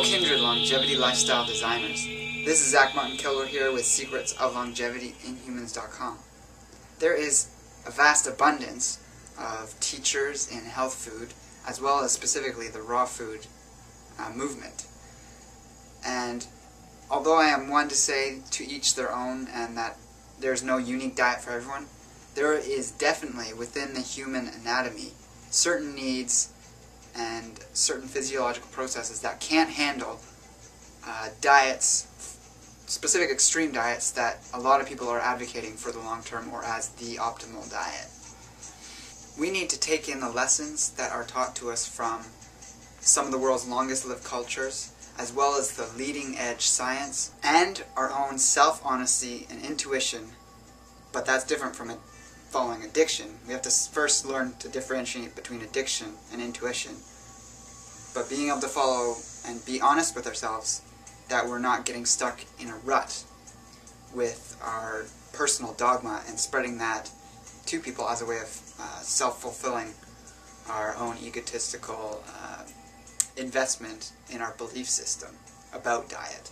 kindred longevity lifestyle designers. This is Zach Martin-Kilwer here with Secrets of Longevity in Humans.com. There is a vast abundance of teachers in health food, as well as specifically the raw food movement. And although I am one to say to each their own and that there's no unique diet for everyone, there is definitely within the human anatomy certain needs and certain physiological processes that can't handle diets, specific extreme diets that a lot of people are advocating for the long term or as the optimal diet. We need to take in the lessons that are taught to us from some of the world's longest lived cultures, as well as the leading edge science and our own self-honesty and intuition, but that's different from following addiction. We have to first learn to differentiate between addiction and intuition, but being able to follow and be honest with ourselves that we're not getting stuck in a rut with our personal dogma and spreading that to people as a way of self-fulfilling our own egotistical investment in our belief system about diet.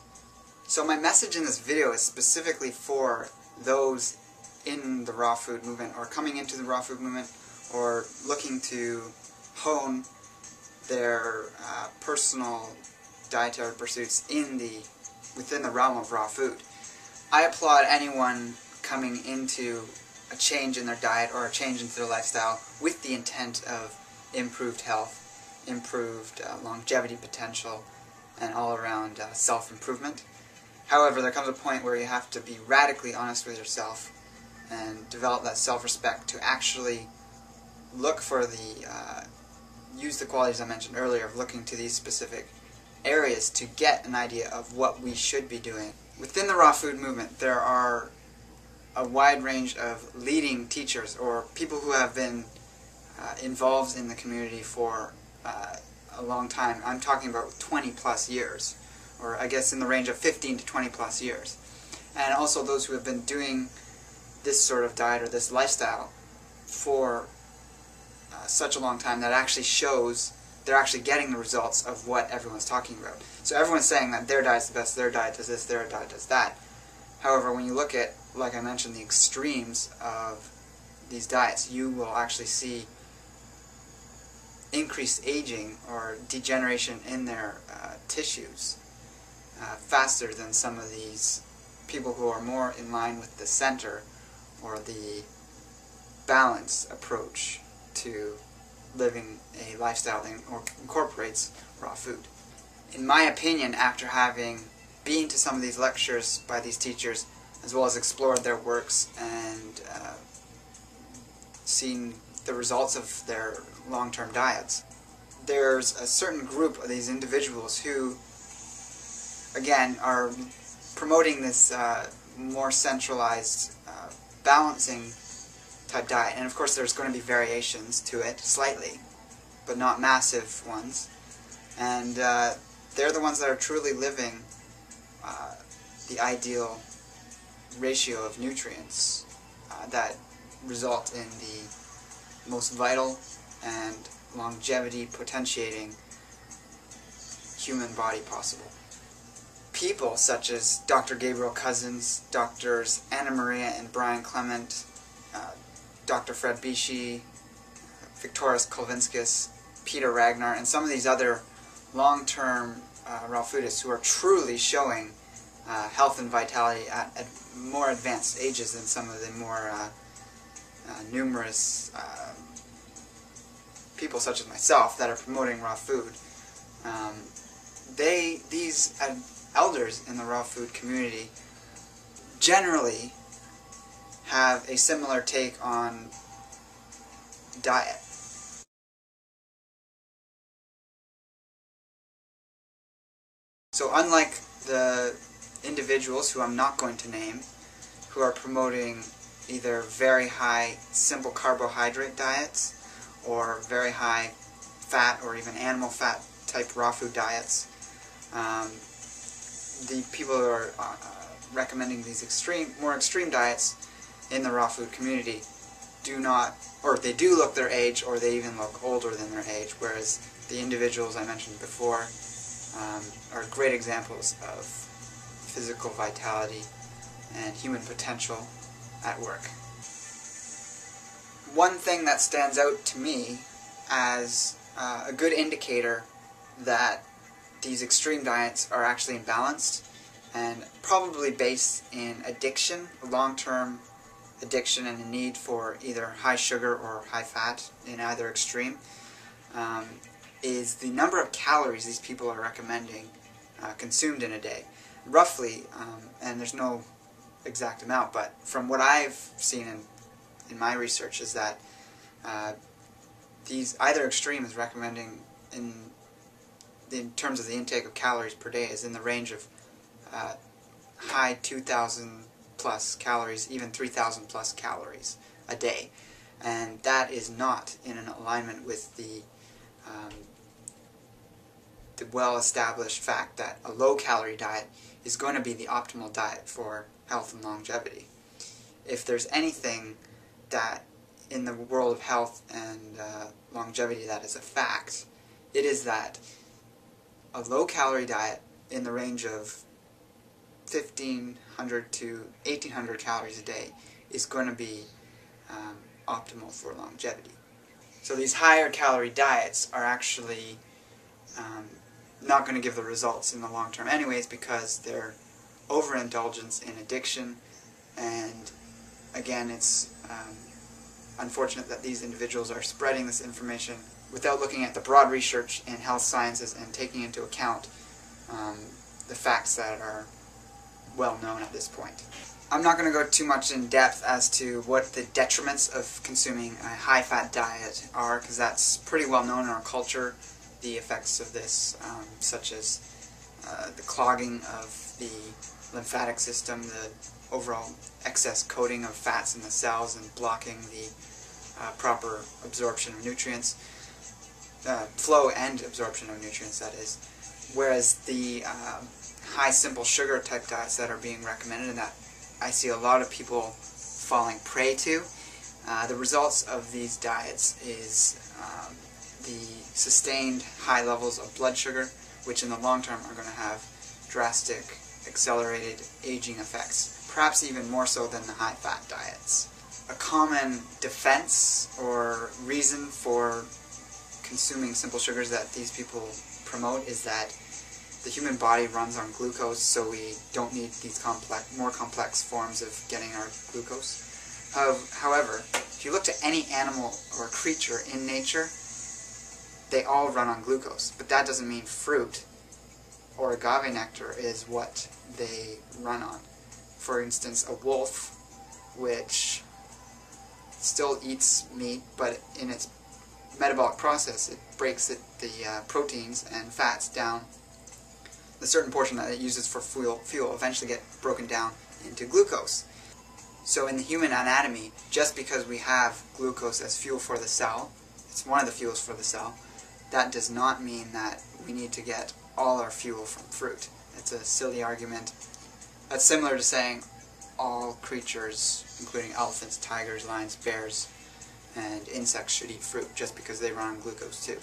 So my message in this video is specifically for those in the raw food movement or coming into the raw food movement or looking to hone their personal dietary pursuits within the realm of raw food. I applaud anyone coming into a change in their diet or a change into their lifestyle with the intent of improved health, improved longevity potential, and all-around self-improvement. However, there comes a point where you have to be radically honest with yourself and develop that self-respect to actually look for use the qualities I mentioned earlier of looking to these specific areas to get an idea of what we should be doing. Within the raw food movement, there are a wide range of leading teachers or people who have been involved in the community for a long time. I'm talking about 20 plus years, or I guess in the range of 15 to 20 plus years. And also those who have been doing this sort of diet or this lifestyle for such a long time that actually shows they're actually getting the results of what everyone's talking about. So everyone's saying that their diet's the best, their diet does this, their diet does that. However, when you look at, like I mentioned, the extremes of these diets, you will actually see increased aging or degeneration in their tissues faster than some of these people who are more in line with the center or the balanced approach to living a lifestyle that incorporates raw food. In my opinion, after having been to some of these lectures by these teachers, as well as explored their works and seen the results of their long-term diets, there's a certain group of these individuals who, again, are promoting this more centralized, balancing type diet. And of course there's going to be variations to it, slightly, but not massive ones. And they're the ones that are truly living the ideal ratio of nutrients that result in the most vital and longevity potentiating human body possible. People such as Dr. Gabriel Cousens, Drs. Anna Maria and Brian Clement, Dr. Fred Bishi, Victoras Kolvinskis, Peter Ragnar, and some of these other long-term raw foodists who are truly showing health and vitality at more advanced ages than some of the more numerous people such as myself that are promoting raw food. These elders in the raw food community generally have a similar take on diet. So unlike the individuals who I'm not going to name, who are promoting either very high simple carbohydrate diets or very high fat or even animal fat type raw food diets, the people who are recommending these more extreme diets in the raw food community do not, or they do look their age, or they even look older than their age, whereas the individuals I mentioned before are great examples of physical vitality and human potential at work. One thing that stands out to me as a good indicator that these extreme diets are actually imbalanced and probably based in addiction, long-term addiction and a need for either high sugar or high fat in either extreme, is the number of calories these people are recommending consumed in a day. Roughly, and there's no exact amount, but from what I've seen in my research is that either extreme is recommending in terms of the intake of calories per day is in the range of high 2,000 plus calories, even 3,000 plus calories a day, and that is not in an alignment with the well-established fact that a low-calorie diet is going to be the optimal diet for health and longevity. If there's anything that in the world of health and longevity that is a fact, it is that a low-calorie diet in the range of 1,500 to 1,800 calories a day is going to be optimal for longevity. So these higher calorie diets are actually not going to give the results in the long term anyways, because they're overindulgence in addiction, and again, it's unfortunate that these individuals are spreading this information without looking at the broad research in health sciences and taking into account the facts that are well known at this point. I'm not going to go too much in depth as to what the detriments of consuming a high-fat diet are, because that's pretty well known in our culture, the effects of this, such as the clogging of the lymphatic system, the overall excess coating of fats in the cells and blocking the proper absorption of nutrients, flow and absorption of nutrients, that is. Whereas the high simple sugar type diets that are being recommended and that I see a lot of people falling prey to, the results of these diets is the sustained high levels of blood sugar, which in the long term are going to have drastic accelerated aging effects, perhaps even more so than the high-fat diets. A common defense or reason for consuming simple sugars that these people promote is that the human body runs on glucose, so we don't need these more complex forms of getting our glucose. However, if you look to any animal or creature in nature, they all run on glucose, but that doesn't mean fruit or agave nectar is what they run on. For instance, a wolf, which still eats meat, but in its metabolic process it breaks the proteins and fats down. The certain portion that it uses for fuel eventually get broken down into glucose. So in the human anatomy, just because we have glucose as fuel for the cell, it's one of the fuels for the cell, that does not mean that we need to get all our fuel from fruit. It's a silly argument. That's similar to saying all creatures, including elephants, tigers, lions, bears, and insects should eat fruit just because they run on glucose too.